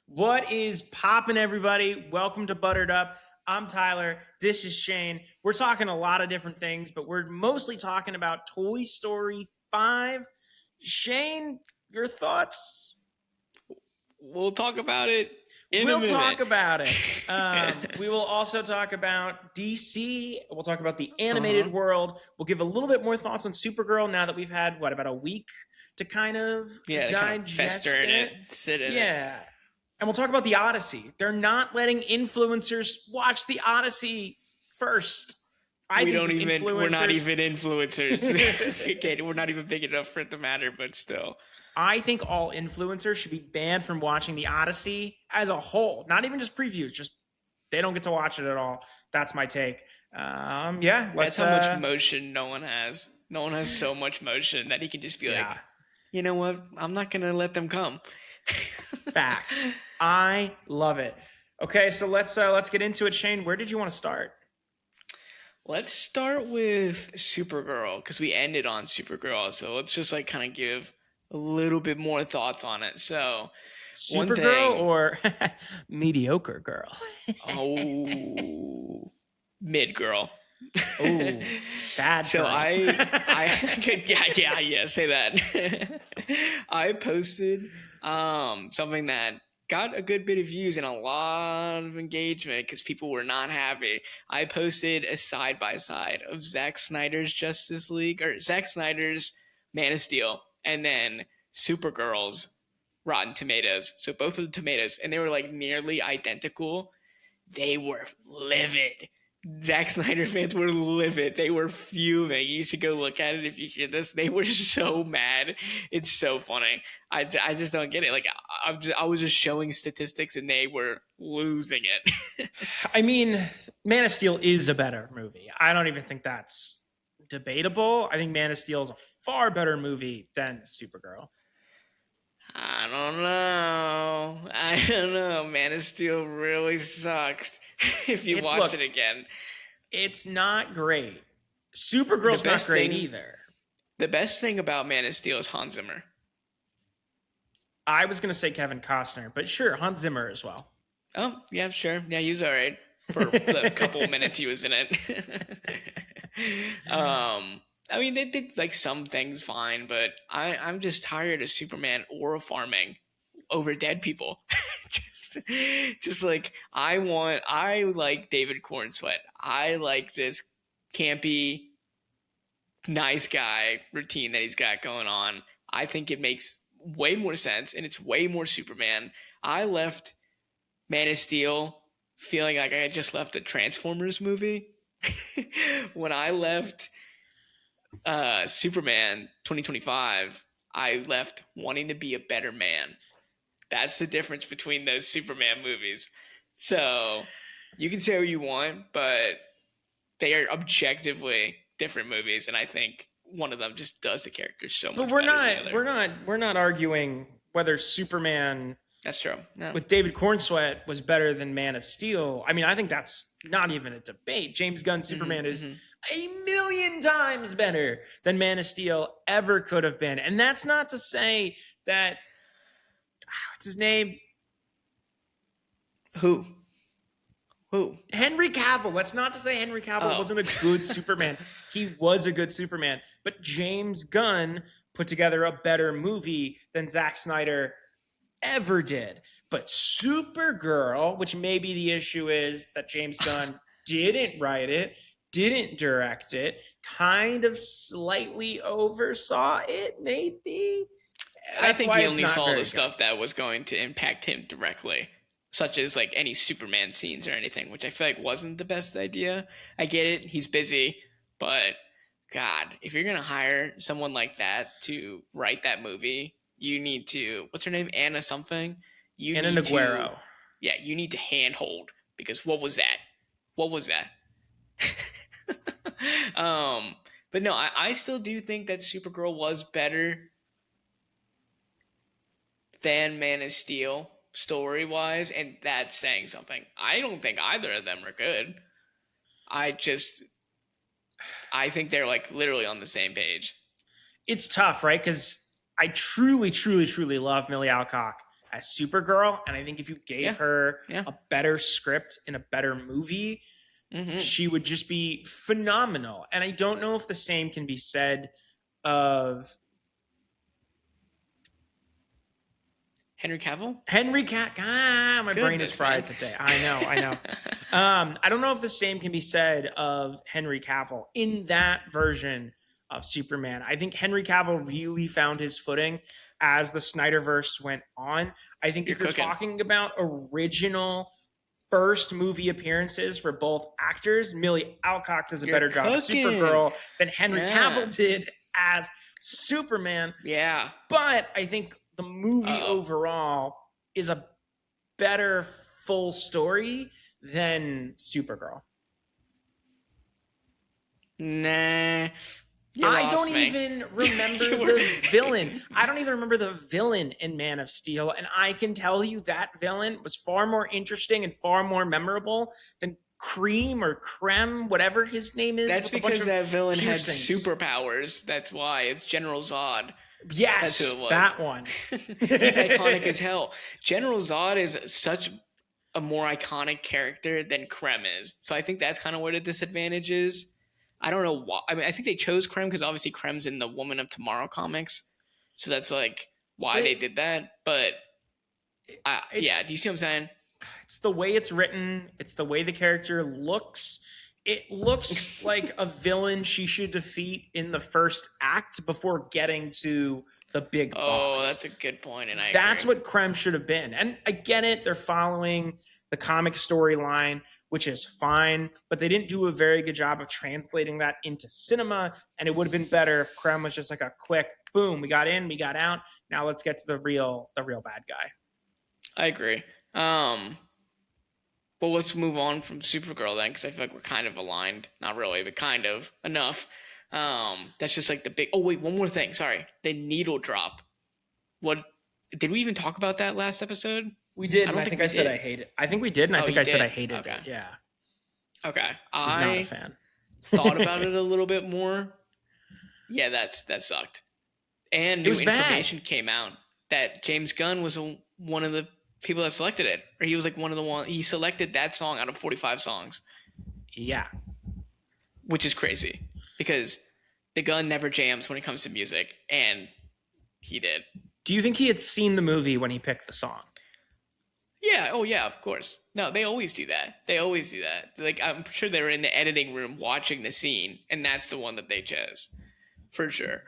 What is poppin', everybody? Welcome to Buttered Up. I'm Tyler. This is Shane. We're talking a lot of different things, but we're mostly talking about Toy Story 5. Shane, your thoughts? We'll talk about it in a We'll talk minute. about it. We will also talk about DC. We'll talk about the animated Uh-huh. world. We'll give a little bit more thoughts on Supergirl now that we've had, about a week to kind of Yeah, to kind of fester digest in it, it. sit in it. Yeah. And we'll talk about the Odyssey. They're not letting influencers watch the Odyssey first. I We think don't the even. We're not influencers. even influencers. Again, we're not even big enough for it to matter. But still, I think all influencers should be banned from watching the Odyssey as a whole. Not even just previews. Just they don't get to watch it at all. That's my take. Yeah, that's let's. how much motion no one has. No one has so much motion that he can just be Yeah, like, you know what? I'm not gonna let them come. facts. I love it. Okay, so let's get into it. Shane, where did you want to start? Let's start with Supergirl because we ended on Supergirl. So let's just like kind of give a little bit more thoughts on it. So one Supergirl thing. or mediocre girl? Oh, mid girl. Oh, bad. So girl. yeah, say that. I posted something that got a good bit of views and a lot of engagement because people were not happy. I posted a side by side of Zack Snyder's Justice League or Zack Snyder's Man of Steel and then Supergirl's Rotten Tomatoes. So both of the tomatoes, and they were like nearly identical. They were livid. Zack Snyder fans were livid. They were fuming. You should go look at it if you hear this. They were so mad. It's so funny. I just don't get it. Like I was just showing statistics and they were losing it. I mean, Man of Steel is a better movie. I don't even think that's debatable. I think Man of Steel is a far better movie than Supergirl. I don't know. I don't know. Man of Steel really sucks if you watch Look, it again. it's not great. The Supergirl's not best great thing either. the best thing about Man of Steel is Hans Zimmer. I was going to say Kevin Costner, but sure, Hans Zimmer as well. Oh, yeah, sure. Yeah, he was all right for the couple minutes he was in it. I mean, they did like some things fine, but I'm just tired of Superman aura farming over dead people. just, just like I like David Cornsweet. I like this campy, nice guy routine that he's got going on. I think it makes way more sense and it's way more Superman. I left Man of Steel feeling like I just left a Transformers movie. When I left Superman 2025, I left wanting to be a better man. That's the difference between those Superman movies. So you can say what you want, but they are objectively different movies, and I think one of them just does the characters so But much better than the other. we're not arguing whether Superman That's true. No. with David Cornsweet was better than Man of Steel. I mean, I think that's not even a debate. James Gunn's Superman is a million times better than Man of Steel ever could have been. And that's not to say that what's his name? Who? Who? Henry Cavill. That's not to say Henry Cavill wasn't a good Superman. He was a good Superman. But James Gunn put together a better movie than Zack Snyder ever did. But Supergirl, which maybe the issue is that James Gunn didn't write it, didn't direct it, kind of slightly oversaw it, maybe. I think he only saw the stuff that was going to impact him directly, such as like any Superman scenes or anything, which I feel like wasn't the best idea. I get it, he's busy, but God, if you're gonna hire someone like that to write that movie, you need to. What's her name? Anna something. You Anna need Naguero. to. Yeah, you need to handhold because what was that? What was that? But no, I still do think that Supergirl was better than Man of Steel story wise, and that's saying something. I don't think either of them are good. I just I think they're like literally on the same page. It's tough, right? Because I truly, truly, truly love Millie Alcock as Supergirl. And I think if you gave her Yeah. a better script in a better movie, she would just be phenomenal. And I don't know if the same can be said of Henry Cavill? My brain is Goodness, fried man. today. I know. I don't know if the same can be said of Henry Cavill in that version of Superman. I think Henry Cavill really found his footing as the Snyderverse went on. I think You're if you're cooking. talking about original first movie appearances for both actors, Millie Alcock does a You're better job as cooking. Supergirl than Henry Yeah. Cavill did as Superman. Yeah. But I think the movie Uh-oh. overall is a better full story than Supergirl. Nah. You I lost don't me. even remember the villain. I don't even remember the villain in Man of Steel. And I can tell you that villain was far more interesting and far more memorable than Cream or Creme, whatever his name is. That's with a bunch because of that villain had piercings. superpowers. That's why. It's General Zod. Yes, That's who it was. that one. He's iconic as hell. General Zod is such a more iconic character than Krem is. So I think that's kind of where the disadvantage is. I don't know why. I mean, I think they chose Krem because obviously Krem's in the Woman of Tomorrow comics. So that's like why they did that. But yeah, do you see what I'm saying? It's the way it's written. It's the way the character looks. It looks like a villain she should defeat in the first act before getting to the big boss. Oh, that's a good point, and That's agree. what Krem should have been. And I get it. They're following the comic storyline, which is fine, but they didn't do a very good job of translating that into cinema. And it would have been better if Krem was just like a quick boom. We got in, we got out. Now let's get to the real bad guy. I agree. Well, let's move on from Supergirl then, because I feel like we're kind of aligned. Not really, but kind of enough. That's just like the big. Oh wait, one more thing. Sorry, the needle drop. What did we even talk about that last episode? We did. I don't I think think I we said did. I hate it. I think we did, and I Oh, think you I said did? I hated Okay. it. Yeah, Okay, I was not a fan. thought about it a little bit more. Yeah, that sucked. And It new was bad. information came out that James Gunn was one of the people that selected it, or he was like one of the one. He selected that song out of 45 songs, Yeah. which is crazy because the Gunn never jams when it comes to music, and he did. Do you think he had seen the movie when he picked the song? Yeah. Oh, yeah. Of course. No, they always do that. They always do that. Like I'm sure they were in the editing room watching the scene, and that's the one that they chose, for sure.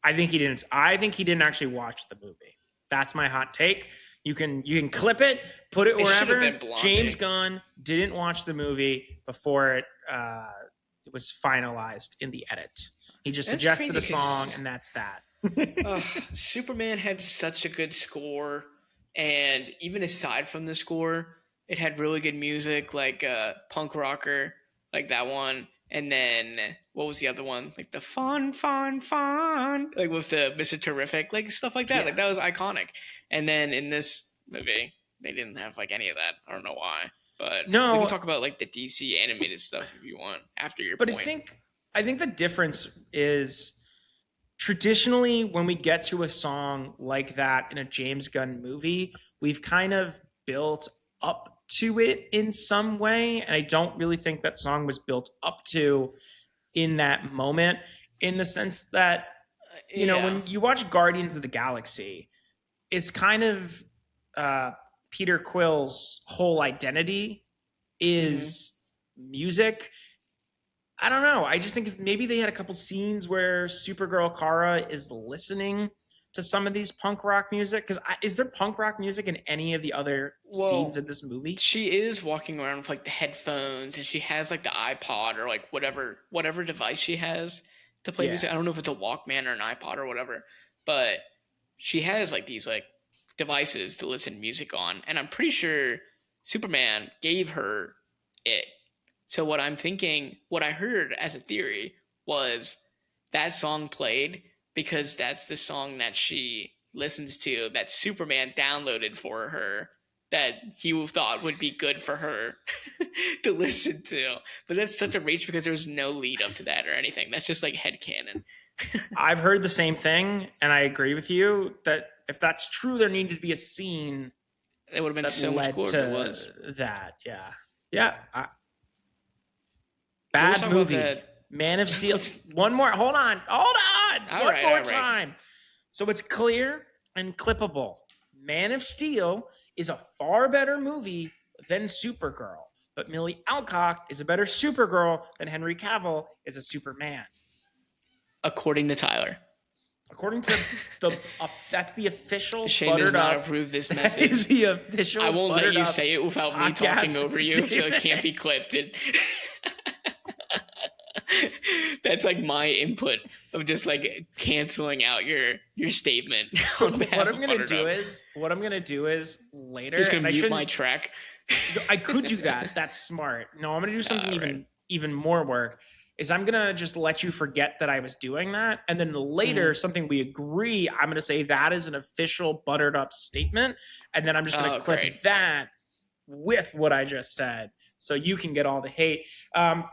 I think he didn't. I think he didn't actually watch the movie. That's my hot take. You can clip it, put it It should have wherever. been Blondie. James Gunn didn't watch the movie before it was finalized in the edit. He just That's suggested a crazy 'cause- song, and that's that. Superman had such a good score, and even aside from the score, it had really good music, like punk rocker, like that one. And then what was the other one? Like the fun, like with the Mr. Terrific, like stuff like that. Yeah. Like that was iconic. And then in this movie, they didn't have like any of that. I don't know why, but No. we can talk about like the DC animated stuff if you want after your But point. I think the difference is traditionally when we get to a song like that in a James Gunn movie, we've kind of built up to it in some way. And I don't really think that song was built up to in that moment, in the sense that, you know, when you watch Guardians of the Galaxy, it's kind of Peter Quill's whole identity is music. I don't know. I just think if maybe they had a couple scenes where Supergirl Kara is listening to some of these punk rock music, because is there punk rock music in any of the other scenes in this movie? She is walking around with like the headphones, and she has like the iPod or like whatever device she has to play music. I don't know if it's a Walkman or an iPod or whatever, but she has like these like devices to listen to music on, and I'm pretty sure Superman gave her it. So what I'm thinking, what I heard as a theory was that song played because that's the song that she listens to, that Superman downloaded for her, that he thought would be good for her to listen to. But that's such a reach because there was no lead up to that or anything. That's just like headcanon. I've heard the same thing, and I agree with you that If that's true, there needed to be a scene It would have been that so much led cooler if it was. to that. Yeah. Yeah. But let's Bad talk about movie. that. Man of Steel. Let's- One more. Hold on. All One right, more all right. time. So it's clear and clippable. Man of Steel is a far better movie than Supergirl. But Millie Alcock is a better Supergirl than Henry Cavill is a Superman. According to Tyler. According to that's the official Shane does not up. approve this That message. is the official. I won't let you up say it without me podcast talking over you, so it statement. can't be clipped. That's like my input of just like canceling out your statement. On behalf What I'm of gonna Buttercup. do is later. Just and gonna I mute shouldn't- my track. I could do that. That's smart. No, I'm gonna do something Right. even more work. Is I'm gonna just let you forget that I was doing that, and then later something we agree. I'm gonna say that is an official buttered up statement, and then I'm just gonna clip great. that with what I just said, so you can get all the hate.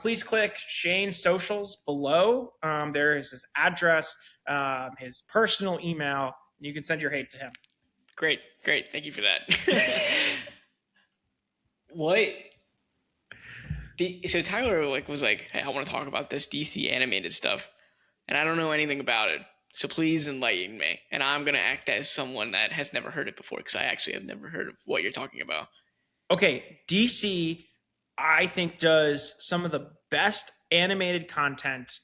Please click Shane's socials below. There is his address, his personal email, and you can send your hate to him. Great. Thank you for that. What? So Tyler was like, hey, I want to talk about this DC animated stuff, and I don't know anything about it. So please enlighten me. And I'm gonna act as someone that has never heard it before, because I actually have never heard of what you're talking about. Okay, DC, I think, does some of the best animated content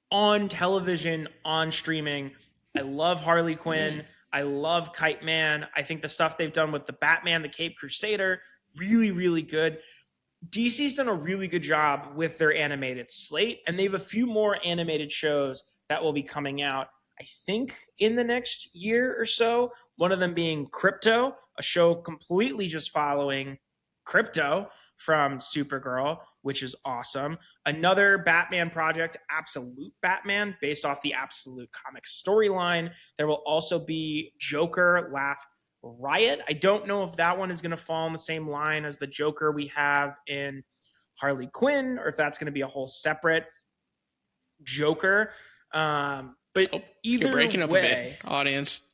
on television, on streaming. I love Harley Quinn. I love Kite Man. I think the stuff they've done with the Batman, the Cape Crusader, really, really good. DC's done a really good job with their animated slate, and they have a few more animated shows that will be coming out, I think, in the next year or so. One of them being Crypto, a show completely just following Crypto from Supergirl, which is awesome. Another Batman project, Absolute Batman, based off the Absolute comic storyline. There will also be Joker, Laugh Riot. I don't know if that one is going to fall in the same line as the Joker we have in Harley Quinn, or if that's going to be a whole separate Joker. But either You're breaking up way, a bit, audience.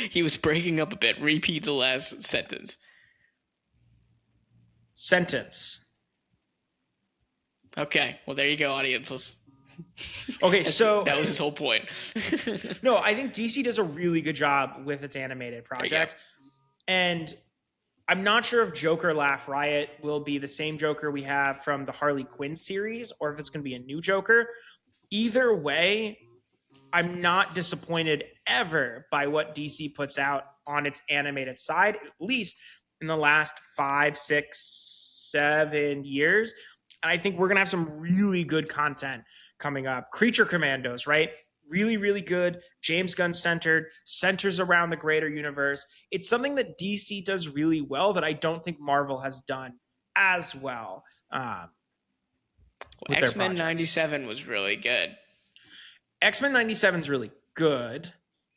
He was breaking up a bit. Repeat the last sentence. Sentence. Okay, well there you go, audience. Okay, so that was his whole point. No, I think DC does a really good job with its animated projects. And I'm not sure if Joker Laugh Riot will be the same Joker we have from the Harley Quinn series, or if it's going to be a new Joker. Either way, I'm not disappointed ever by what DC puts out on its animated side, at least in the last 5, 6, 7 years. And I think we're going to have some really good content coming up. Creature Commandos, right? Really, really good. James Gunn centers around the greater universe. It's something that DC does really well that I don't think Marvel has done as well. X-Men 97 was really good. X-Men 97 is really good,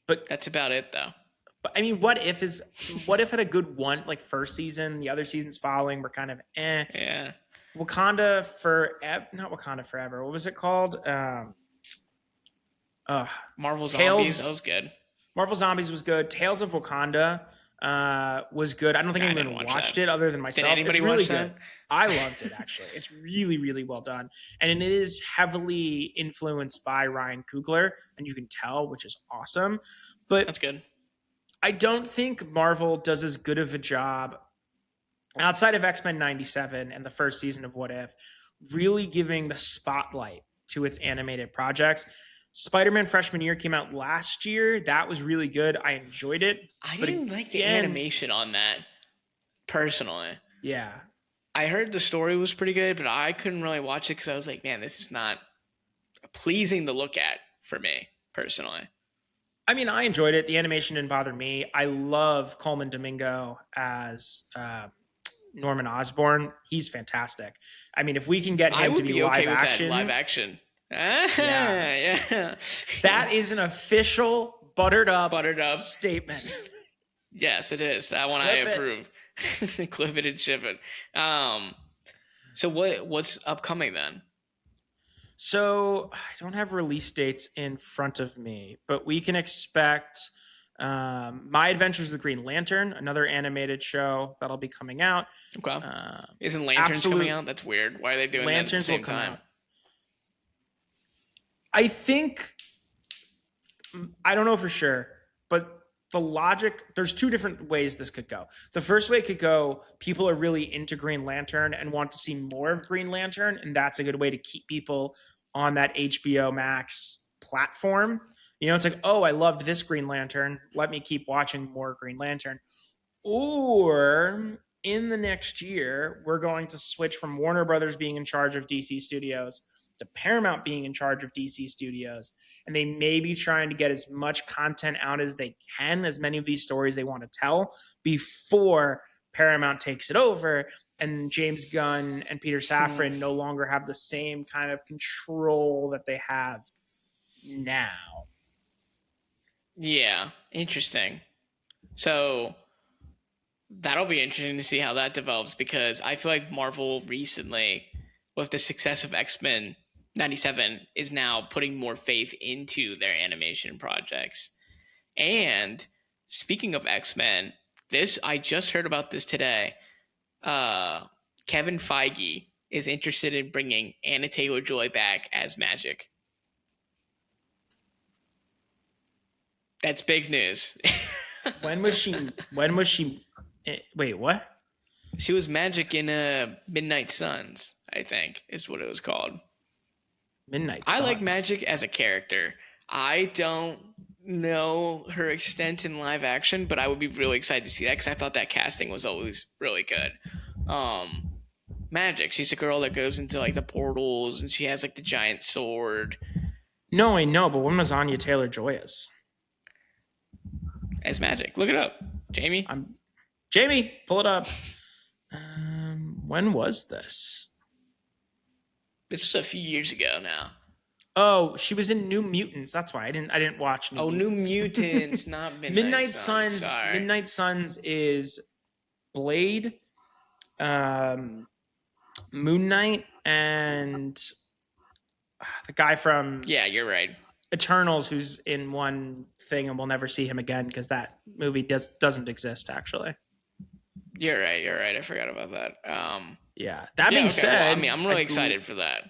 but that's about it, though. But I mean, What If had a good one, like first season. The other seasons following were kind of eh. Yeah. Wakanda Forever, not Wakanda Forever. What was it called? Marvel Zombies. That was good. Marvel Zombies was good. Tales of Wakanda was good. I don't think anyone watched it other than myself. Did anybody it's really watch that? good. I loved it, actually. It's really, really well done. And it is heavily influenced by Ryan Coogler, and you can tell, which is awesome. But that's good. I don't think Marvel does as good of a job outside of X-Men 97 and the first season of What If, really giving the spotlight to its animated projects. Spider-Man Freshman Year came out last year. That was really good. I enjoyed it. I didn't like the animation on that, personally. Yeah. I heard the story was pretty good, but I couldn't really watch it because I was like, man, this is not pleasing to look at for me, personally. I mean, I enjoyed it. The animation didn't bother me. I love Coleman Domingo as Norman Osborn. He's fantastic. I mean, if we can get him to be okay live action. Live action. Yeah. That is an official buttered up statement. Yes, it is. That one I approve. Clip it and ship it. So what's upcoming then? So I don't have release dates in front of me, but we can expect My Adventures with Green Lantern, another animated show that'll be coming out. Okay. Isn't Lanterns Absolute coming out? That's weird. Why are they doing that at the Lanterns will same come time? out. I think, I don't know for sure, but the logic, there's two different ways this could go. The first way could go, people are really into Green Lantern and want to see more of Green Lantern, and that's a good way to keep people on that HBO Max platform. You know, it's like, oh, I loved this Green Lantern. Let me keep watching more Green Lantern. Or in the next year, we're going to switch from Warner Brothers being in charge of DC Studios to Paramount being in charge of DC Studios. And they may be trying to get as much content out as they can, as many of these stories they want to tell before Paramount takes it over. And James Gunn and Peter Safran no longer have the same kind of control that they have now. Yeah, interesting. So that'll be interesting to see how that develops, because I feel like Marvel recently, with the success of X-Men 97, is now putting more faith into their animation projects. And speaking of X-Men, I just heard about this today. Kevin Feige is interested in bringing Anna Taylor-Joy back as Magic. That's big news. When was she? Wait, what? She was Magic in Midnight Suns, I think, is what it was called. Midnight I Suns. like Magic as a character. I don't know her extent in live action, but I would be really excited to see that, because I thought that casting was always really good. Magic, she's a girl that goes into like the portals, and she has like the giant sword. No, I know, but when was Anya Taylor-Joy as Magic? Look it up, Jamie. Jamie, pull it up. When was this? This was a few years ago now. Oh, she was in New Mutants. That's why I didn't watch New Mutants. New Mutants, not Midnight Suns. Sorry. Midnight Suns is Blade, Moon Knight, and the guy from you're right, Eternals, who's in one thing and we'll never see him again because that movie doesn't exist actually. You're right. I forgot about that. Yeah. That being said, well, I'm really excited for that.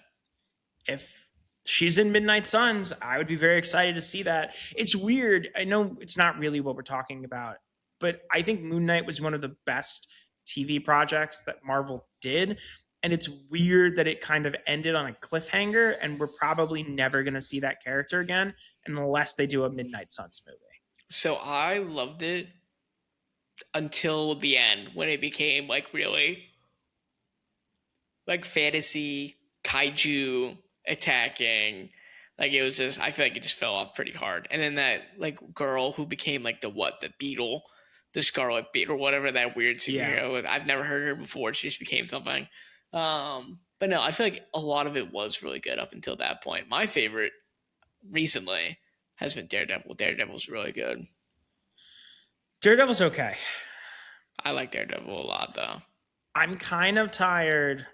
If she's in Midnight Suns, I would be very excited to see that. It's weird. I know it's not really what we're talking about, but I think Moon Knight was one of the best TV projects that Marvel did. And it's weird that it kind of ended on a cliffhanger, and we're probably never going to see that character again unless they do a Midnight Suns movie. So I loved it until the end, when it became like really like fantasy kaiju attacking. Like it was just, I feel like it just fell off pretty hard. And then that like girl who became like the beetle, the Scarlet Beetle, whatever that weird superhero was. I've never heard her before. She just became something. But no, I feel like a lot of it was really good up until that point. My favorite recently has been Daredevil. Daredevil's really good. Daredevil's okay. I like Daredevil a lot, though. I'm kind of tired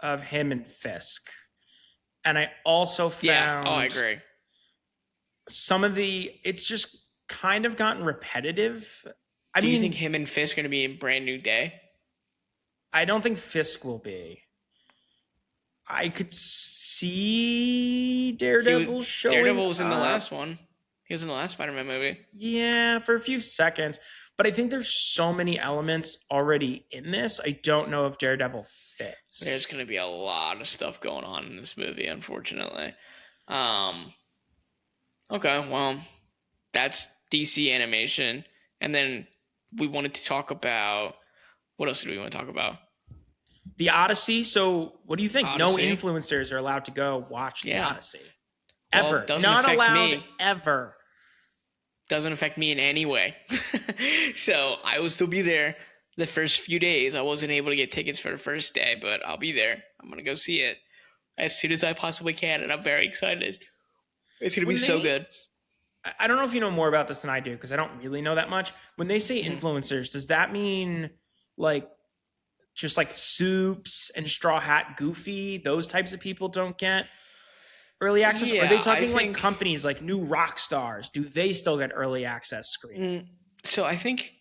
of him and Fisk. And I also found... I agree. It's just kind of gotten repetitive. Do you think him and Fisk are going to be in Brand New Day? I don't think Fisk will be. I could see Daredevil showing Daredevil was in the last one. He was in the last Spider-Man movie. Yeah, for a few seconds. But I think there's so many elements already in this. I don't know if Daredevil fits. There's going to be a lot of stuff going on in this movie, unfortunately. Okay, well, that's DC animation. And then we wanted to talk about... What else do we want to talk about? The Odyssey. So what do you think? Odyssey? No influencers are allowed to go watch The Odyssey. Ever. Well, not allowed me. Ever. Doesn't affect me in any way. So I will still be there the first few days. I wasn't able to get tickets for the first day, but I'll be there. I'm going to go see it as soon as I possibly can, and I'm very excited. It's going to be so good. I don't know if you know more about this than I do, because I don't really know that much. When they say influencers, does that mean like just like Soups and Straw Hat Goofy, those types of people don't get? Early access? Yeah, Are they I talking like think- companies like new rock stars? Do they still get early access screening? So I think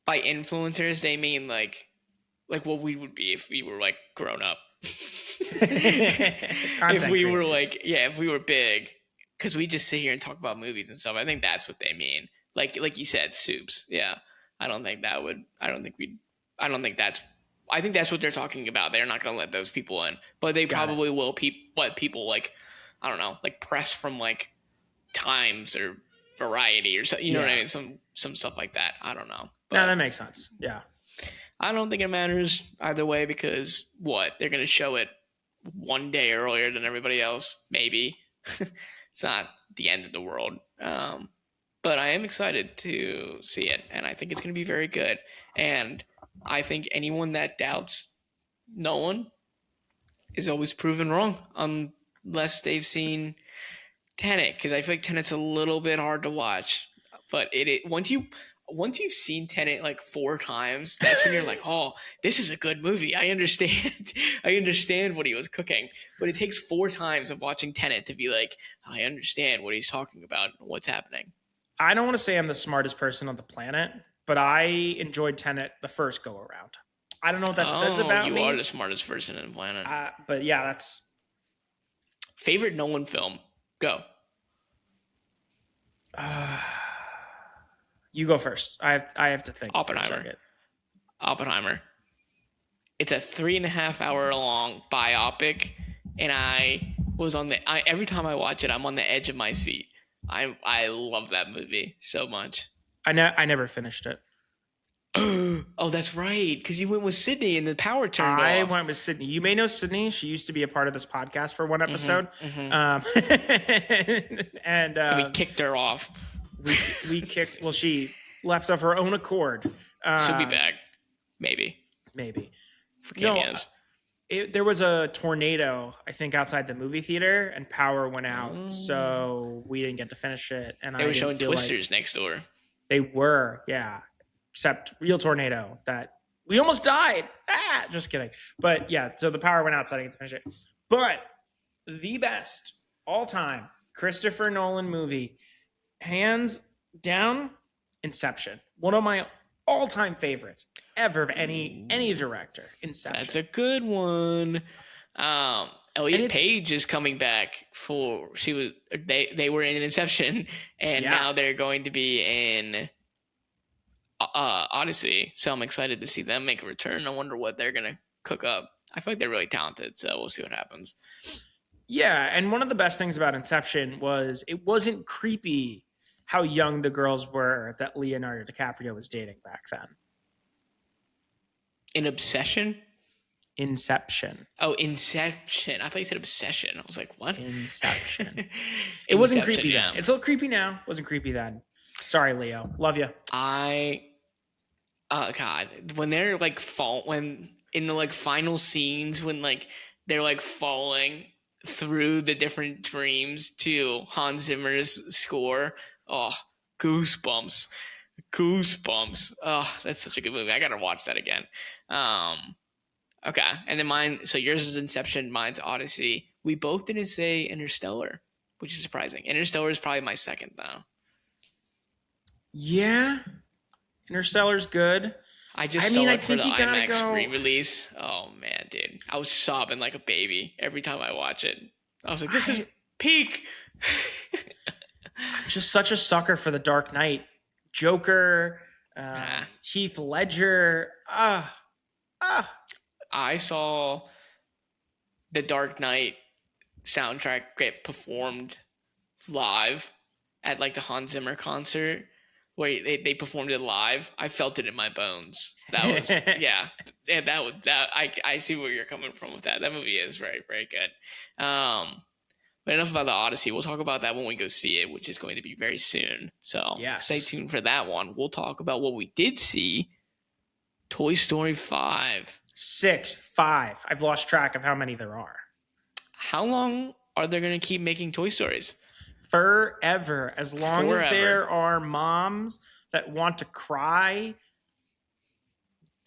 by influencers they mean like what we would be if we were like grown up. If we were creators. if we were big, because we just sit here and talk about movies and stuff. I think that's what they mean. Like you said, soups. Yeah, I don't think that would. I don't think we'd. I don't think that's. I think that's what they're talking about. They're not going to let those people in, but they Got it. probably will. Let people like, I don't know, like press from like Times or Variety or something. You know what I Yeah. mean? Some stuff like that. I don't know. No, But that makes sense. Yeah. I don't think it matters either way because what they're going to show it one day earlier than everybody else. Maybe it's not the end of the world. But I am excited to see it, and I think it's going to be very good. And I think anyone that doubts Nolan is always proven wrong, unless they've seen Tenet, because I feel like Tenet's a little bit hard to watch. But once you've seen Tenet like 4 times, that's when you're like, oh, this is a good movie. I understand. I understand what he was cooking. But it takes 4 times of watching Tenet to be like, I understand what he's talking about and what's happening. I don't want to say I'm the smartest person on the planet, but I enjoyed Tenet the first go around. I don't know what that says about you me. are the smartest person on the planet. But yeah, that's Favorite Nolan film? Go. you go first. I have to think. for a Oppenheimer. second. Oppenheimer. It's a 3.5 hour long biopic, and I was every time I watch it, I'm on the edge of my seat. I love that movie so much. I never finished it. Oh, that's right, because you went with Sydney and the power turned off. I went with Sydney. You may know Sydney. She used to be a part of this podcast for one episode. And we kicked her off. we kicked. Well, she left of her own accord. She'll be back, maybe for cameos. There was a tornado, I think, outside the movie theater, and power went out, so we didn't get to finish it. And They were showing Twisters next door. They were, yeah. Except real tornado that we almost died. Just kidding. But yeah, so the power went out, so I didn't get to finish it. But the best all-time Christopher Nolan movie, hands down, Inception. One of my all-time favorites ever of any director. Inception. That's a good one. Elliot Page is coming back they were in Inception, and now they're going to be in Odyssey. So I'm excited to see them make a return. I wonder what they're gonna cook up. I feel like they're really talented, so we'll see what happens. Yeah, and one of the best things about Inception was it wasn't creepy how young the girls were that Leonardo DiCaprio was dating back then. Inception. Oh, Inception. I thought you said obsession. I was like, what? Inception. It wasn't creepy then. It's a little creepy now. It wasn't creepy then. Sorry, Leo. Love you. God, when they're like when in the like final scenes when like they're like falling through the different dreams to Hans Zimmer's score. Oh, goosebumps. Oh, that's such a good movie. I gotta watch that again. Okay, and then mine. So yours is Inception, mine's Odyssey. We both didn't say Interstellar, which is surprising. Interstellar is probably my second though. Yeah, Interstellar's good. I saw it for the IMAX re-release. Oh man, dude, I was sobbing like a baby every time I watch it. I was like, "This is peak." I'm just such a sucker for The Dark Knight, Joker, Heath Ledger. I saw The Dark Knight soundtrack get performed live at like the Hans Zimmer concert. Where they performed it live. I felt it in my bones. That was I see where you're coming from with that. That movie is very, very good. But enough about the Odyssey. We'll talk about that when we go see it, which is going to be very soon. So Stay tuned for that one. We'll talk about what we did see. Toy Story 5. 5. I've lost track of how many there are. How long are they going to keep making Toy Stories? Forever. As long as there are moms that want to cry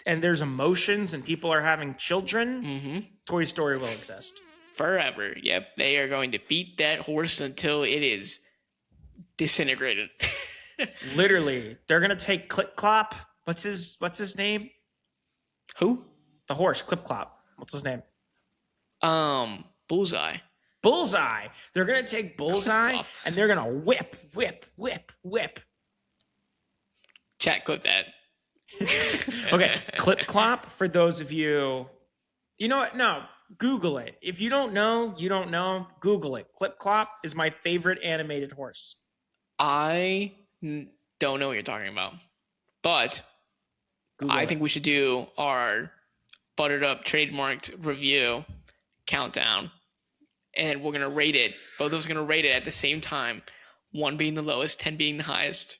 and there's emotions and people are having children, Toy Story will exist. forever. Yep, they are going to beat that horse until it is disintegrated. Literally, they're gonna take Clip Clop. What's his name? Who? The horse, Clip Clop. What's his name? Bullseye. Bullseye. They're gonna take Bullseye and they're gonna whip. Chat, clip that. Okay, Clip Clop. For those of you, you know what? No, Google it. If you don't know, you don't know. Google it. Clip Clop is my favorite animated horse. I don't know what you're talking about, but Google I think we should do our buttered up trademarked review countdown, and we're gonna rate it. Both of us are gonna rate it at the same time, 1 being the lowest, 10 being the highest,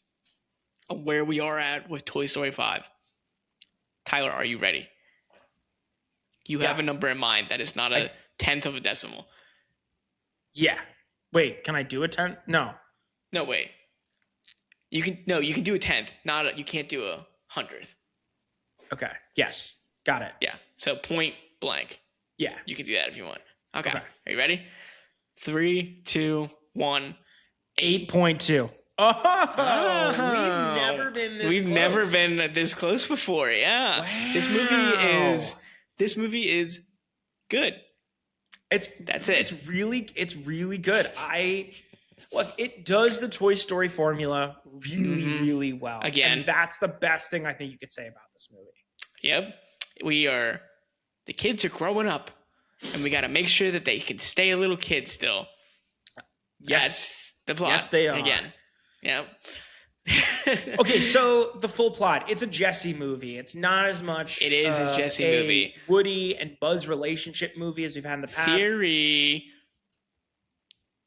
of where we are at with Toy Story 5. Tyler, are you ready? You have a number in mind that is not a tenth of a decimal. Yeah. Wait, can I do a 10? No. No, wait. You can do a tenth. You can't do a hundredth. Okay. Yes. Got it. Yeah. So point blank. Yeah. You can do that if you want. Okay. Are you ready? 3, 2, 1. 8.2. Oh, we've never been this close before. Yeah. Wow. This movie is good. That's it. It's really good. Look, it does the Toy Story formula really well. Again, and that's the best thing I think you could say about this movie. Yep. The kids are growing up, and we got to make sure that they can stay a little kid still. Yes. That's the plot. Yes, they are. Again. Yep. Okay, so the full plot. It's a Jessie movie. It's not as much. It is a Jessie movie. Woody and Buzz relationship movie as we've had in the past. Theory.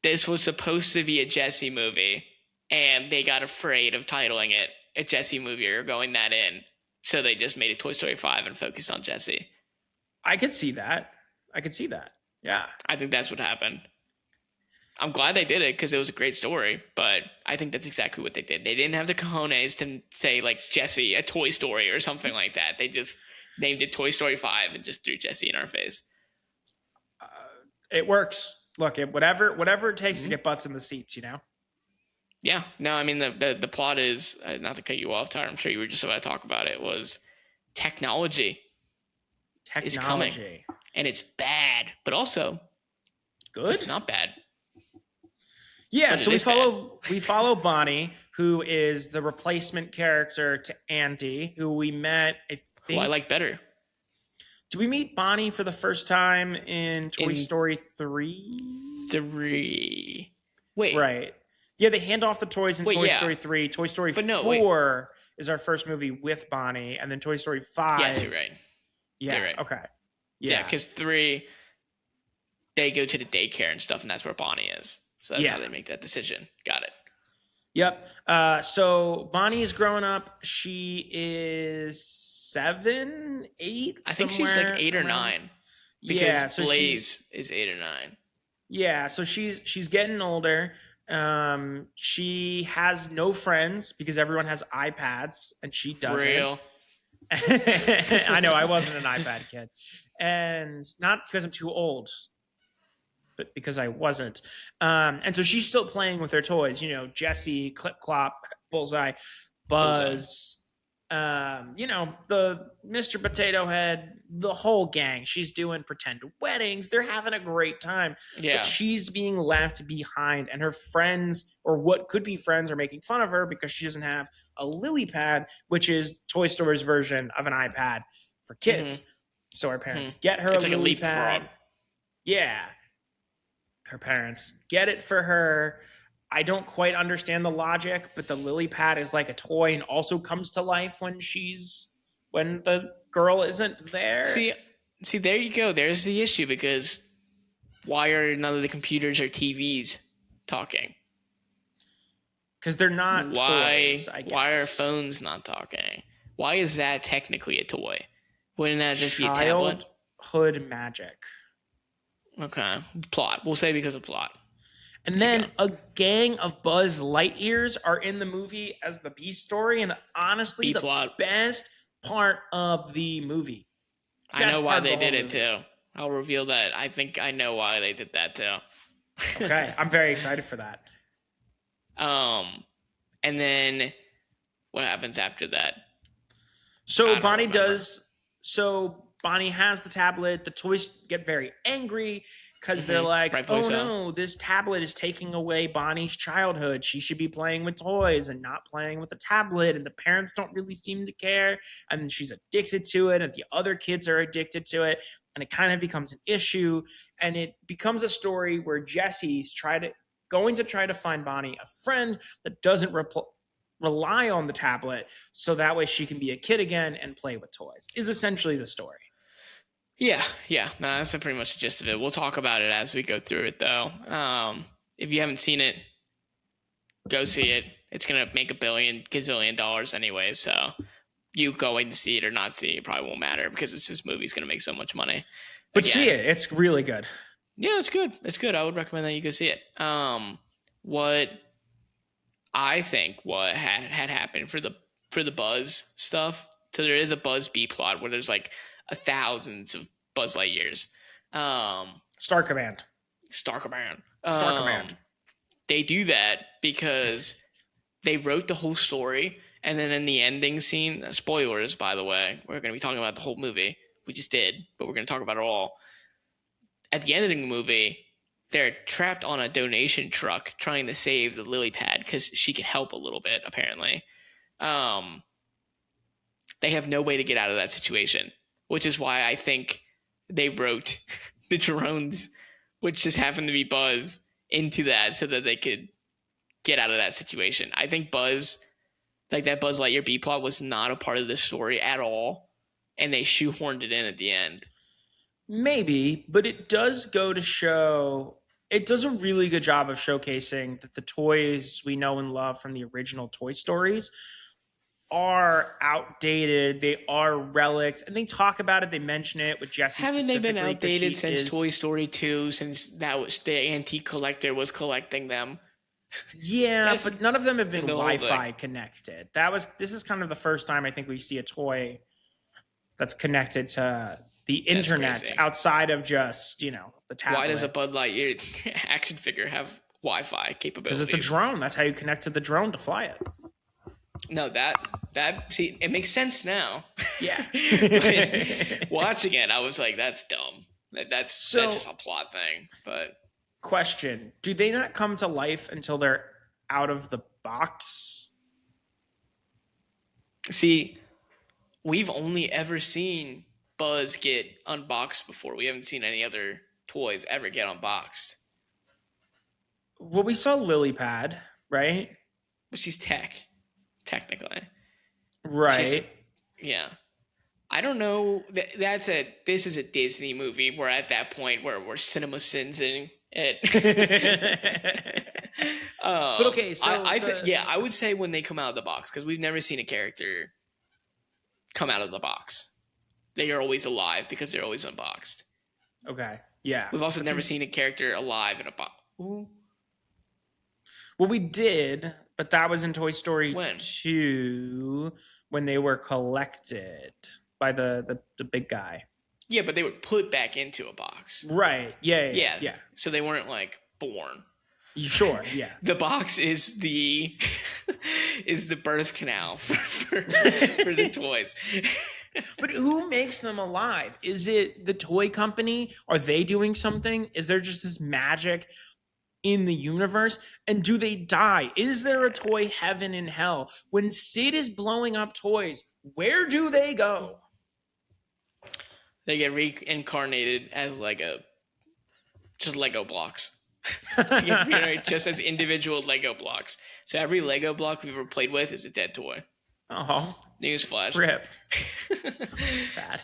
This was supposed to be a Jessie movie, and they got afraid of titling it a Jessie movie or going that in. So they just made it Toy Story 5 and focused on Jessie. I could see that. Yeah. I think that's what happened. I'm glad they did it because it was a great story, but I think that's exactly what they did. They didn't have the cojones to say, like, Jessie, a Toy Story or something like that. They just named it Toy Story 5 and just threw Jessie in our face. It works. Look, whatever it takes to get butts in the seats, you know? Yeah. No, I mean, the plot is, not to cut you off, Tyler, I'm sure you were just about to talk about it, was technology is coming. And it's bad, but also good. It's not bad. Yeah, so we follow Bonnie, who is the replacement character to Andy, who we met, I think. Who I like better. Did we meet Bonnie for the first time in Toy Story 3? 3. Wait. Right. Yeah, they hand off the toys in Toy Story 3. Toy Story 4 is our first movie with Bonnie, and then Toy Story 5. Yes, you're right. Yeah, you're right. Okay. Yeah, because 3, they go to the daycare and stuff, and that's where Bonnie is. So that's how they make that decision. Got it. Yep. So Bonnie is growing up. She is 7, 8. I think she's like 8 or 9. Because Blaze is 8 or 9. Yeah. So she's getting older. She has no friends because everyone has iPads and she doesn't. Real. I know I wasn't an iPad kid, and not because I'm too old, but because I wasn't. And so she's still playing with her toys, you know, Jessie, Clip Clop, Bullseye, Buzz, you know, the Mr. Potato Head, the whole gang. She's doing pretend weddings. They're having a great time. Yeah. But she's being left behind, and her friends, or what could be friends, are making fun of her because she doesn't have a lily pad, which is Toy Story's version of an iPad for kids. So her parents get her it's a like lily a leapfrog. pad. Yeah. Her parents get it for her. I don't quite understand the logic, but the lily pad is like a toy and also comes to life when the girl isn't there. See, there you go. There's the issue, because why are none of the computers or TVs talking? Because they're not toys, I guess. Why are phones not talking? Why is that technically a toy? Wouldn't that just be a tablet? Childhood magic. Okay. Plot. We'll say because of plot. And then a gang of Buzz Lightyears are in the movie as the B story, and honestly, the best part of the movie. I know why they did it too. I'll reveal that I think I know why they did that too. Okay, I'm very excited for that. um, and then what happens after that? So I don't Bonnie remember. does. So Bonnie has the tablet. The toys get very angry because they're like, Rightfully "Oh so. no, this tablet is taking away Bonnie's childhood. She should be playing with toys and not playing with the tablet." And the parents don't really seem to care. And she's addicted to it, and the other kids are addicted to it. And it kind of becomes an issue. And it becomes a story where Jesse's going to try to find Bonnie a friend that doesn't rely on the tablet so that way she can be a kid again and play with toys is essentially the story. Yeah, yeah. No, that's pretty much the gist of it. We'll talk about it as we go through it, though. If you haven't seen it, go see it. It's gonna make gazillion dollars anyway. So you going to see it or not see it probably won't matter because it's this movie's gonna make so much money. But see Again, it, it's really good. yeah, it's good. It's good. I would recommend that you go see it. What I think what had happened for the Buzz stuff. So there is a Buzz B plot where there's like thousands of Buzz Lightyears. Star Command. Star Command. Star Command. They do that because they wrote the whole story, and then in the ending scene, spoilers by the way, we're going to be talking about the whole movie. We just did, but we're going to talk about it all. At the end of the movie, they're trapped on a donation truck trying to save the lily pad because she can help a little bit apparently. Um, they have no way to get out of that situation, which is why I think they wrote the drones, which just happened to be Buzz, into that so that they could get out of that situation. I think Buzz, like that Buzz Lightyear B plot, was not a part of this story at all, and they shoehorned it in at the end. Maybe, but it does go to show. It does a really good job of showcasing that the toys we know and love from the original Toy Stories are outdated. They are relics, and they talk about it. They mention it with Jessie. Haven't they been specifically, 'cause outdated she since is- Toy Story 2? Since that was the antique collector was collecting them. Yeah, That's but none of them have been the whole Wi-Fi connected. This is kind of the first time I think we see a toy that's connected to the internet crazy. outside of just, the tablet. Why does a Bud Lightyear action figure have Wi-Fi capabilities? Because it's a drone. That's how you connect to the drone to fly it. No, that see, it makes sense now. Yeah. But watching it, I was like, that's dumb. That's just a plot thing. But question: do they not come to life until they're out of the box? see, we've only ever seen Buzz get unboxed before. We haven't seen any other toys ever get unboxed. Well, we saw Lily Pad, right? But she's technically. Right. Yeah. I don't know. This is a Disney movie. We're at that point where we're cinema sins-ing it. But okay, so I would say when they come out of the box, because we've never seen a character come out of the box. They are always alive because they're always unboxed. Okay. Yeah. We've also never seen a character alive in a box. Well, we did, but that was in Toy Story When? 2 when they were collected by the big guy. Yeah, but they were put back into a box. Right. Yeah. So they weren't like born. Sure. Yeah. The box is the birth canal for the toys. But who makes them alive? Is it the toy company? Are they doing something? Is there just this magic in the universe? And do they die? Is there a toy heaven and hell? When Sid is blowing up toys, where do they go? They get reincarnated as just Lego blocks. Just as individual Lego blocks. So every Lego block we've ever played with is a dead toy. Oh, Newsflash. rip. Sad.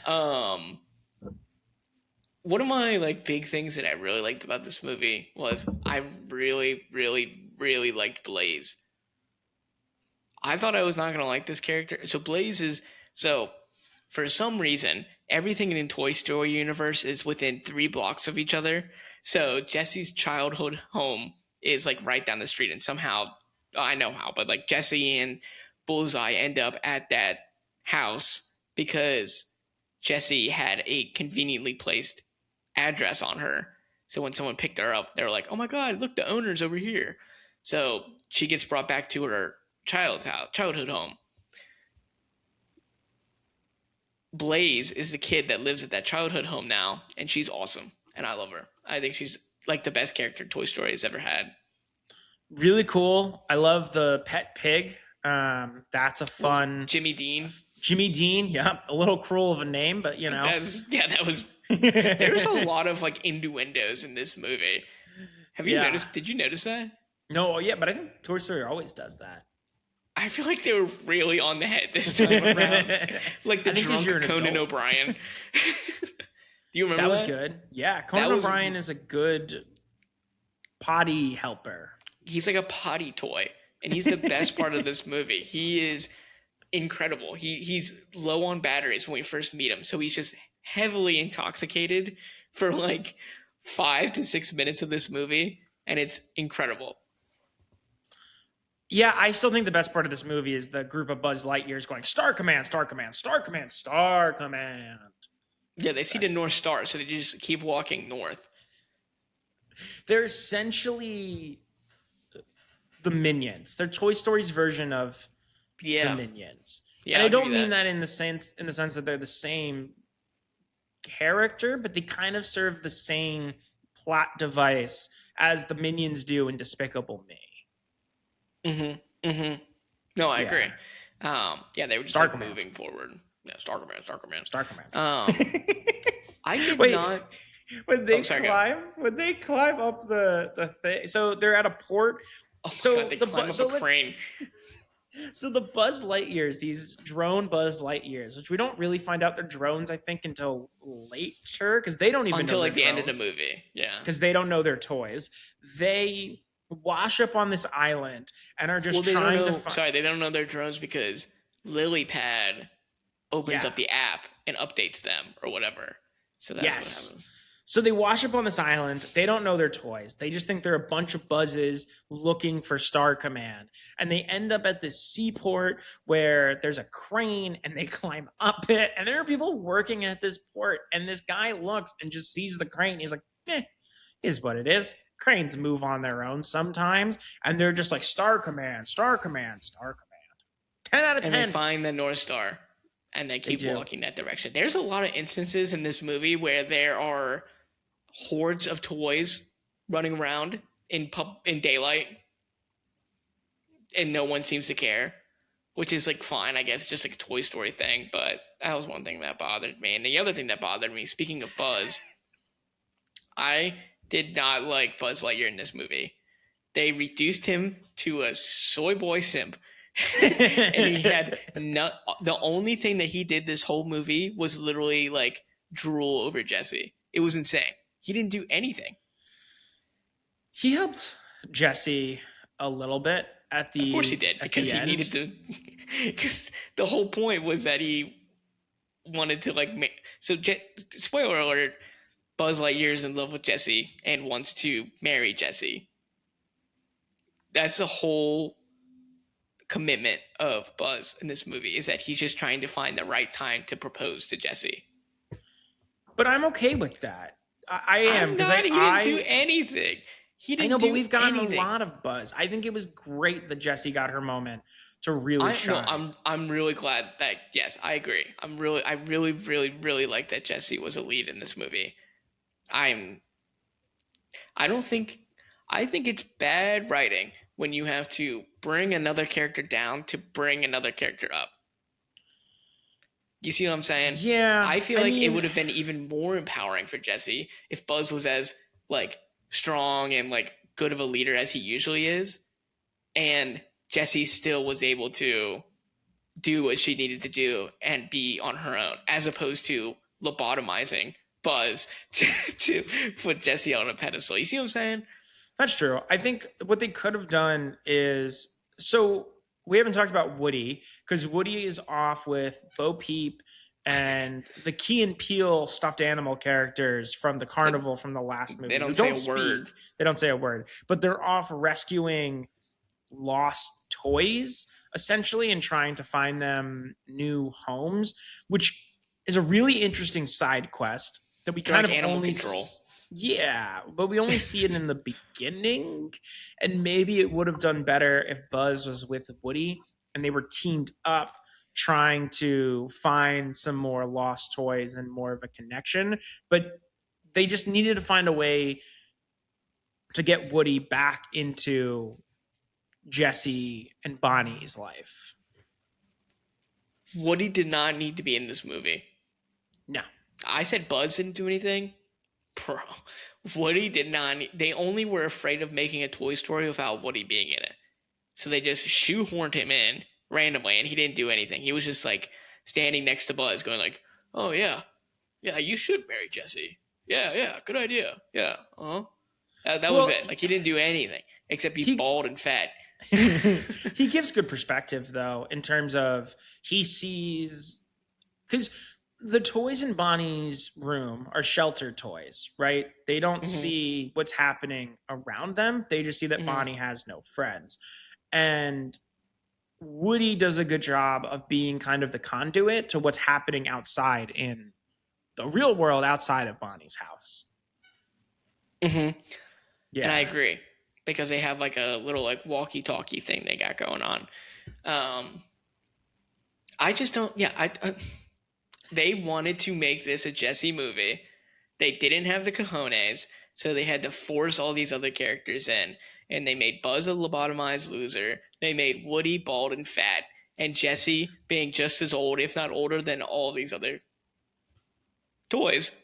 One of my big things that I really liked about this movie was I really, really, really liked Blaze. I thought I was not gonna like this character. So Blaze is for some reason everything in the Toy Story universe is within 3 blocks of each other. So Jesse's childhood home is right down the street, and somehow I know how, but Jesse and Bullseye end up at that house because Jesse had a conveniently placed address on her. So when someone picked her up, they were like, "Oh my god, look, the owner's over here." So she gets brought back to her childhood home. Blaze is the kid that lives at that childhood home now, and she's awesome, and I love her. I think she's like the best character Toy Story has ever had. Really cool. I love the pet pig. That's a fun Jimmy Dean. Jimmy Dean. Yeah, a little cruel of a name, but you know. That was. There's a lot of like innuendos in this movie. Have you noticed? Did you notice that? No, yeah, but I think Toy Story always does that. I feel like they were really on the head this time around. Like the drunk Conan O'Brien. Do you remember that? Was good. Yeah, Conan O'Brien is a good potty helper. He's like a potty toy, and he's the best part of this movie. He is incredible. He's low on batteries when we first meet him, so he's just heavily intoxicated for like 5 to 6 minutes of this movie, and it's incredible. Yeah, I still think the best part of this movie is the group of Buzz Lightyears going, Star Command, Star Command, Star Command, Star Command. Yeah, they see the North Star, so they just keep walking north. They're essentially the Minions. They're Toy Story's version of the Minions. Yeah, and I don't mean that in the sense that they're the same character, but they kind of serve the same plot device as the Minions do in Despicable Me. No, I agree. They were just like moving forward. Yeah, Star Command. I did not. When they climb up the thing, so they're at a port. Oh, so God, they climb up a crane. So the Buzz Lightyears, these drone Buzz Lightyears, which we don't really find out they're drones, I think, until later, because they don't even until know like the end of the movie. Yeah, because they don't know they're toys. They wash up on this island and are just trying to find. Sorry, they don't know they're drones because LilyPad opens up the app and updates them or whatever. So that's what happens. So they wash up on this island. They don't know they're toys. They just think they're a bunch of buzzes looking for Star Command. And they end up at this seaport where there's a crane and they climb up it. And there are people working at this port. And this guy looks and just sees the crane. He's like, is what it is. Cranes move on their own sometimes. And they're just like, Star Command, Star Command, Star Command. 10 out of 10. And they find the North Star. And they keep walking that direction. There's a lot of instances in this movie where there are hordes of toys running around in daylight, and no one seems to care, which is like fine, I guess, just like a Toy Story thing. But that was one thing that bothered me. And the other thing that bothered me, speaking of Buzz, I did not like Buzz Lightyear in this movie. They reduced him to a soy boy simp. And he had the only thing that he did this whole movie was literally like drool over Jessie. It was insane. He didn't do anything. He helped Jessie a little bit at the. Of course he did, because he needed to. Because the whole point was that he wanted to like make. So spoiler alert: Buzz Lightyear is in love with Jessie and wants to marry Jessie. That's the whole commitment of Buzz in this movie, is that he's just trying to find the right time to propose to Jessie. But I'm okay with that. I am, because he didn't do anything. I know, but we've gotten a lot of Buzz. I think it was great that Jessie got her moment to really shine. No, I'm really glad that, yes, I agree. I really, really, really like that Jessie was a lead in this movie. I think it's bad writing when you have to bring another character down to bring another character up. You see what I'm saying? Yeah. I feel like it would have been even more empowering for Jessie if Buzz was as like strong and like good of a leader as he usually is, and Jessie still was able to do what she needed to do and be on her own, as opposed to lobotomizing Buzz to put Jessie on a pedestal. You see what I'm saying? That's true. I think what they could have done is, so we haven't talked about Woody, because Woody is off with Bo Peep and the Key and Peele stuffed animal characters from the carnival from the last movie. They don't say a word. They don't say a word, but they're off rescuing lost toys, essentially, and trying to find them new homes, which is a really interesting side quest. that we They're kind like of animal only control. yeah, but we only see it in the beginning, and maybe it would have done better if Buzz was with Woody and they were teamed up trying to find some more lost toys and more of a connection, but they just needed to find a way to get Woody back into Jesse and Bonnie's life. Woody did not need to be in this movie. No. I said Buzz didn't do anything. Bro, Woody did not. They only were afraid of making a Toy Story without Woody being in it. So they just shoehorned him in randomly, and he didn't do anything. He was just like standing next to Buzz, going like, "Oh yeah, yeah, you should marry Jesse. Yeah, yeah, good idea. Yeah, that was Well, it. Like he didn't do anything except be bald and fat. he gives good perspective though, in terms of he sees, because the toys in Bonnie's room are sheltered toys, right? They don't see what's happening around them. They just see that Bonnie has no friends. And Woody does a good job of being kind of the conduit to what's happening outside in the real world outside of Bonnie's house. Mm-hmm. Yeah. And I agree, because they have like a little like walkie-talkie thing they got going on. I just don't. Yeah, they wanted to make this a Jesse movie. They didn't have the cojones, so they had to force all these other characters in. And they made Buzz a lobotomized loser. They made Woody bald and fat. And Jesse being just as old, if not older, than all these other toys,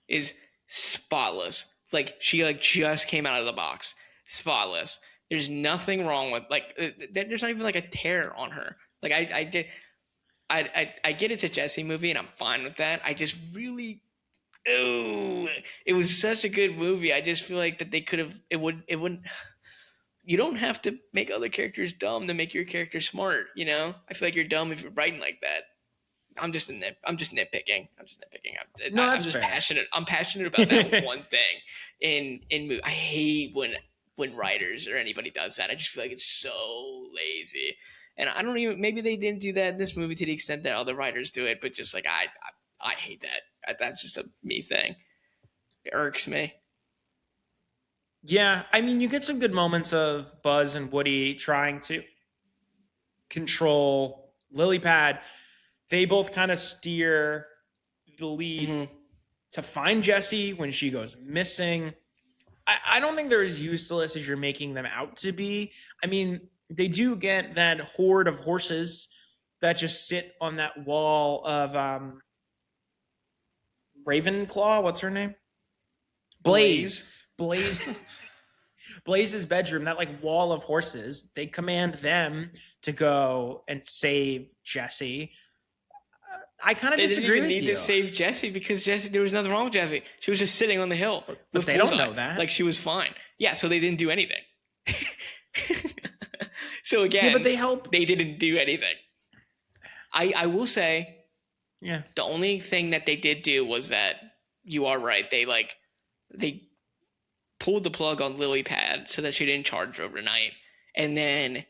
is spotless. Like, she like just came out of the box. Spotless. There's nothing wrong with, like, there's not even like a tear on her. Like, I get it's a Jesse movie, and I'm fine with that. I just really, it was such a good movie. I just feel like that they could have, it wouldn't. You don't have to make other characters dumb to make your character smart. You know, I feel like you're dumb if you're writing like that. I'm just nitpicking. I'm just nitpicking. No, I'm that's just fair. passionate. I'm passionate about that one thing in movie. I hate when writers or anybody does that. I just feel like it's so lazy. And I don't even, maybe they didn't do that in this movie to the extent that other writers do it, but just like I hate that. That's just a me thing. It irks me. Yeah, I mean, you get some good moments of Buzz and Woody trying to control Lily Pad. They both kind of steer the lead to find Jessie when she goes missing. I don't think they're as useless as you're making them out to be. I mean, they do get that horde of horses that just sit on that wall of Ravenclaw. What's her name? Blaze. Blaze's bedroom, that like wall of horses. They command them to go and save Jessie. I kind of disagree with you. They didn't even need to save Jessie, because there was nothing wrong with Jessie. She was just sitting on the hill. But they don't know that. Like, she was fine. Yeah, so they didn't do anything. So again, yeah, but they didn't do anything. I will say, yeah, the only thing that they did do was that, you are right, they pulled the plug on Lily Pad so that she didn't charge overnight. And then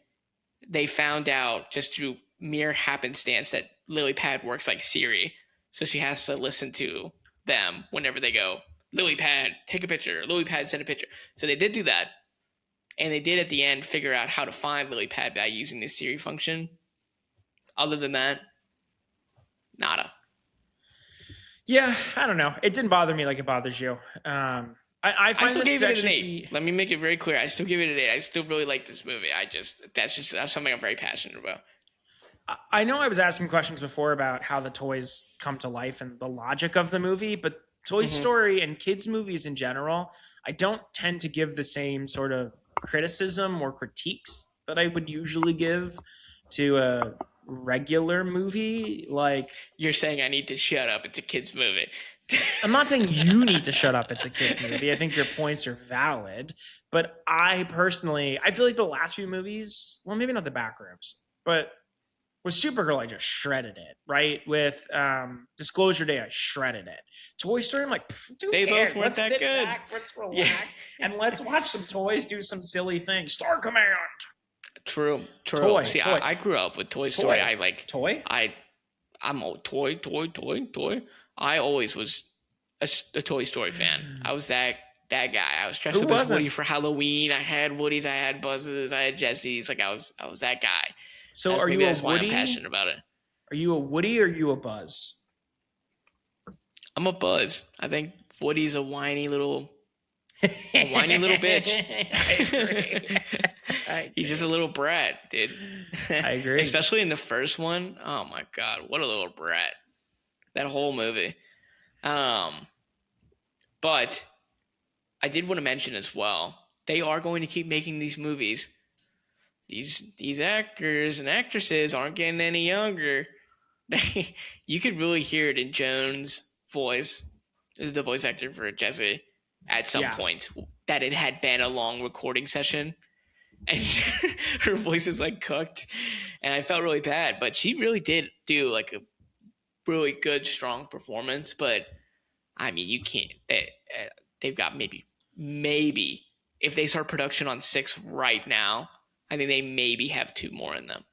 they found out, just through mere happenstance, that Lily Pad works like Siri. So she has to listen to them whenever they go, Lily Pad, take a picture. Lily Pad, send a picture. So they did do that. And they did at the end figure out how to find Lily Pad by using the Siri function. Other than that, nada. Yeah, I don't know. It didn't bother me like it bothers you. I still gave it an 8. Let me make it very clear. I still give it an 8. I still really like this movie. That's something I'm very passionate about. I know I was asking questions before about how the toys come to life and the logic of the movie, but Toy Story and kids movies in general, I don't tend to give the same sort of criticism or critiques that I would usually give to a regular movie. Like, you're saying I need to shut up. It's a kids movie. I'm not saying you need to shut up. It's a kids movie. I think your points are valid, but I feel like the last few movies, well, maybe not the Backrooms, but with Supergirl, I just shredded it. Right, with Disclosure Day, I shredded it. Toy Story, I'm like, they both weren't that good. Back, let's relax and let's watch some toys do some silly things. Star Command. True. Toy. See, toy. I grew up with Toy Story. I like toy. I'm a toy. I always was a Toy Story fan. I was that guy. I was dressed Who up as wasn't? Woody for Halloween. I had Woody's, I had Buzz's, I had Jesse's. Like I was that guy. So are you a That's why I'm Woody? passionate about it. Are you a Woody or are you a Buzz? I'm a Buzz. I think Woody's a whiny little bitch. He's just a little brat, dude. I agree. Especially in the first one. Oh my god, what a little brat. That whole movie. But I did want to mention as well, they are going to keep making these movies. These actors and actresses aren't getting any younger. You could really hear it in Joan's voice, the voice actor for Jesse, at some point, that it had been a long recording session. And her voice is like cooked. And I felt really bad. But she really did do like a really good, strong performance. But I mean, you can't. They've got maybe if they start production on 6 right now, I think they maybe have 2 more in them.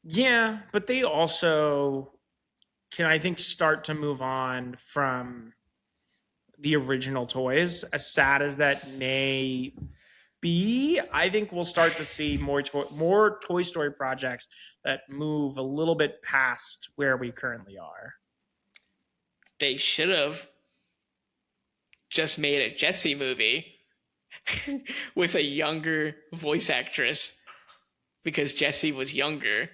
Yeah, but they also can, I think, start to move on from the original toys. As sad as that may be, I think we'll start to see more Toy Story projects that move a little bit past where we currently are. They should have just made a Jessie movie with a younger voice actress, because Jessie was younger,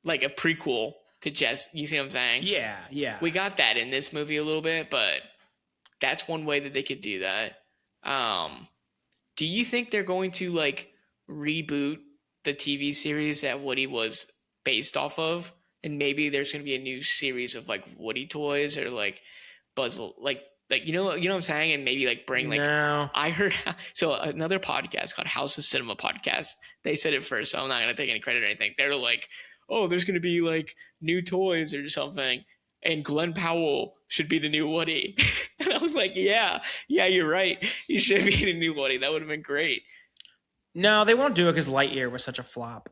like a prequel to Jess. You see what I'm saying? Yeah. We got that in this movie a little bit, but that's one way that they could do that. Do you think they're going to like reboot the TV series that Woody was based off of, and maybe there's going to be a new series of like Woody toys or like Buzz, like you know what I'm saying, and maybe like bring like No. I heard so another podcast called House of Cinema podcast. They said it first, so I'm not going to take any credit or anything. They're like, oh, there's going to be like new toys or something, and Glenn Powell should be the new Woody. And I was like, yeah, you're right. He should be the new Woody. That would have been great. No, they won't do it because Lightyear was such a flop.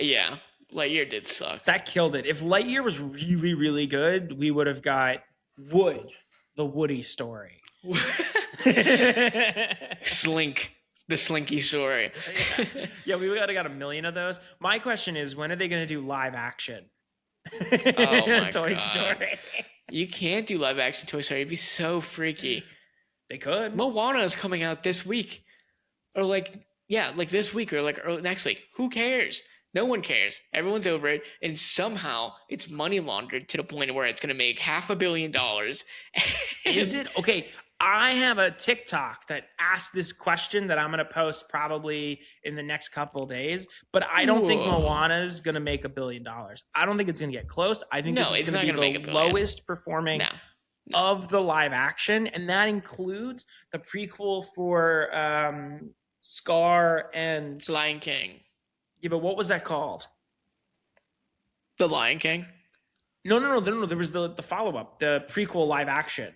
Yeah, Lightyear did suck. That killed it. If Lightyear was really, really good, we would have got the Woody story. Slink. The Slinky story. Yeah, we would have got a million of those. My question is, when are they going to do live action? Oh my Toy God. Story. You can't do live action Toy Story. It'd be so freaky. They could. Moana is coming out this week. Or like this week or like next week. Who cares? No one cares. Everyone's over it. And somehow it's money laundered to the point where it's going to make $500 million. Is it? Okay. I have a TikTok that asked this question that I'm going to post probably in the next couple of days, but I don't think Moana's going to make $1 billion. I don't think it's going to get close. I think this is going to be the lowest performing of the live action, and that includes the prequel for Scar and Lion King. Yeah, but what was that called? The Lion King? No. There was the follow-up, the prequel live action.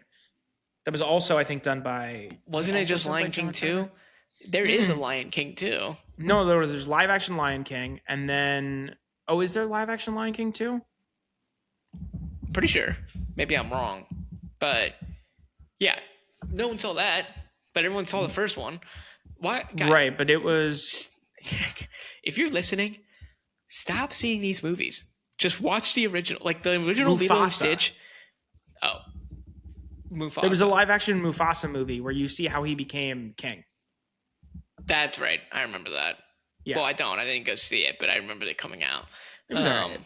That was also, I think, done by... Wasn't it just Lion King 2? There is a Lion King 2. No, there's live action Lion King, and then... Oh, is there live action Lion King 2? Pretty sure. Maybe I'm wrong. But, yeah. No one saw that, but everyone saw the first one. Why, guys? Right, but it was... If you're listening, stop seeing these movies. Just watch the original. Like, the original Lilo and Stitch. Oh. Mufasa. There was a live action Mufasa movie where you see how he became king. That's right. I remember that. Yeah. Well, I don't. I didn't go see it, but I remember it coming out. It was alright.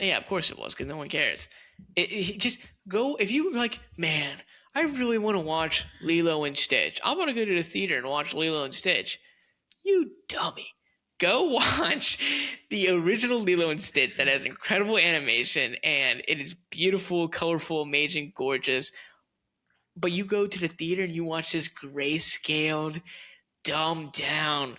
Yeah, of course it was, because no one cares. It just go, if you were like, man, I really want to watch Lilo and Stitch. I want to go to the theater and watch Lilo and Stitch. You dummy. Go watch the original Lilo and Stitch that has incredible animation, and it is beautiful, colorful, amazing, gorgeous. But you go to the theater and you watch this grayscaled, dumbed down,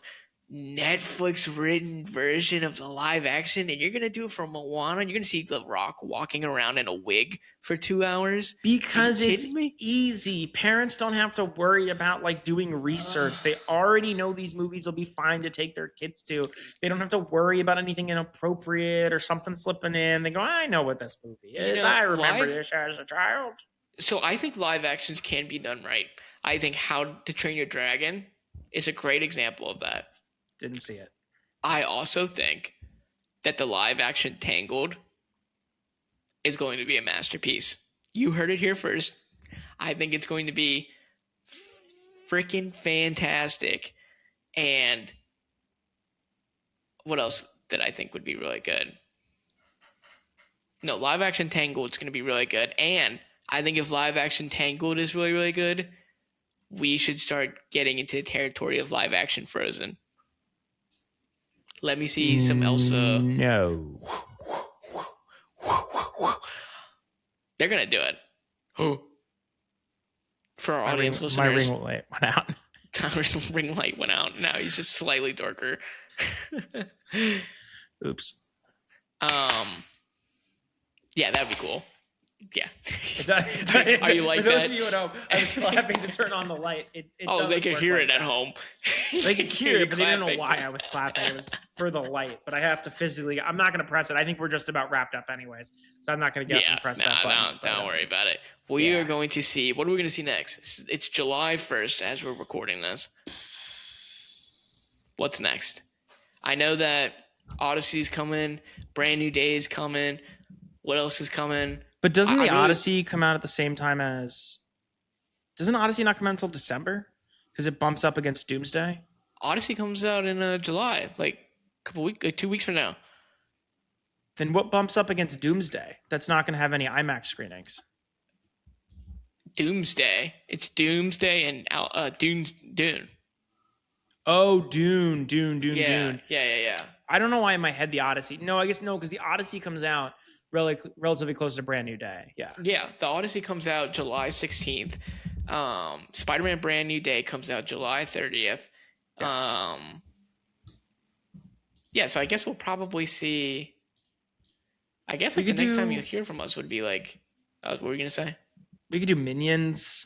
Netflix written version of the live action, and you're going to do it for Moana. You're going to see The Rock walking around in a wig for 2 hours. Because it's easy. Parents don't have to worry about like doing research. They already know these movies will be fine to take their kids to. They don't have to worry about anything inappropriate or something slipping in. They go, I know what this movie is. I remember this as a child. So I think live actions can be done right. I think How to Train Your Dragon is a great example of that. Didn't see it. I also think that the live action Tangled is going to be a masterpiece. You heard it here first. I think it's going to be freaking fantastic. And what else did I think would be really good? No, live action Tangled is going to be really good. And I think if live action Tangled is really, really good, we should start getting into the territory of live action Frozen. Let me see some Elsa. No. They're going to do it. For our audience My listeners, ring light went out. Tyler's ring light went out. Now he's just slightly darker. Oops. Yeah, that'd be cool. Yeah. Are you like For those that? of you at home, I was clapping to turn on the light. It They could hear it at home. They could hear it, but they didn't know clapping. why I was clapping. It was for the light, but I have to physically. I'm not going to press it. I think we're just about wrapped up, anyways. So I'm not going to get up and press that button. Don't worry about it. We are going to see. What are we going to see next? It's July 1st as we're recording this. What's next? I know that Odyssey's coming. Brand New Day is coming. What else is coming? But doesn't the Odyssey come out at the same time as? Doesn't Odyssey not come out until December? Because it bumps up against Doomsday. Odyssey comes out in July, like a couple weeks, like 2 weeks from now. Then what bumps up against Doomsday? That's not going to have any IMAX screenings. Doomsday. It's Doomsday and Dune. Oh, Dune. Yeah. I don't know why in my head the Odyssey. No, I guess no, because the Odyssey comes out relatively close to Brand New Day. Yeah. Yeah, the Odyssey comes out July 16th. Spider-Man Brand New Day comes out July 30th. Yeah, so I guess we'll probably see. I guess like the next time you hear from us would be like, what were we gonna say? We could do Minions.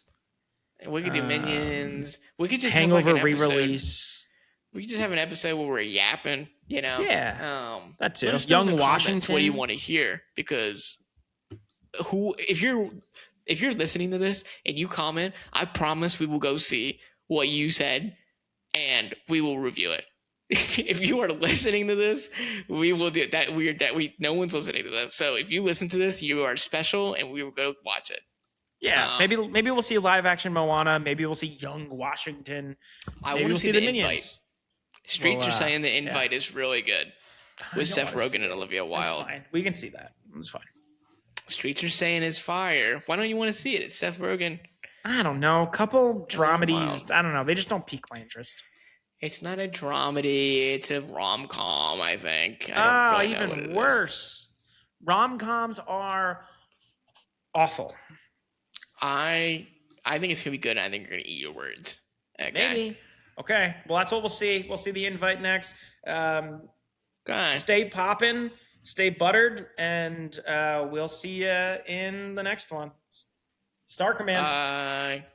We could do Minions. We could just Hangover have like an re-release. We could just have an episode where we're yapping, you know? Yeah. That too. Let us know in Young the comments Washington. what do you want to hear? Because if you're listening to this and you comment, I promise we will go see what you said and we will review it. If you are listening to this, we will do that. No one's listening to this. So if you listen to this, you are special, and we will go watch it. Yeah, maybe we'll see live action Moana. Maybe we'll see Young Washington. I want to see the Minions. Invite. Streets are saying the Invite is really good with Seth Rogen and Olivia Wilde. That's fine. We can see that. It's fine. Streets are saying it's fire. Why don't you want to see it? It's Seth Rogen. I don't know. Couple dramedies. I don't know. They just don't pique my interest. It's not a dramedy. It's a rom-com, I think. Even worse. Rom-coms are awful. I think it's going to be good. I think you're going to eat your words. Okay. Maybe. Okay. Well, that's what we'll see. We'll see the Invite next. Stay poppin', stay buttered, and we'll see you in the next one. Star Command. Bye.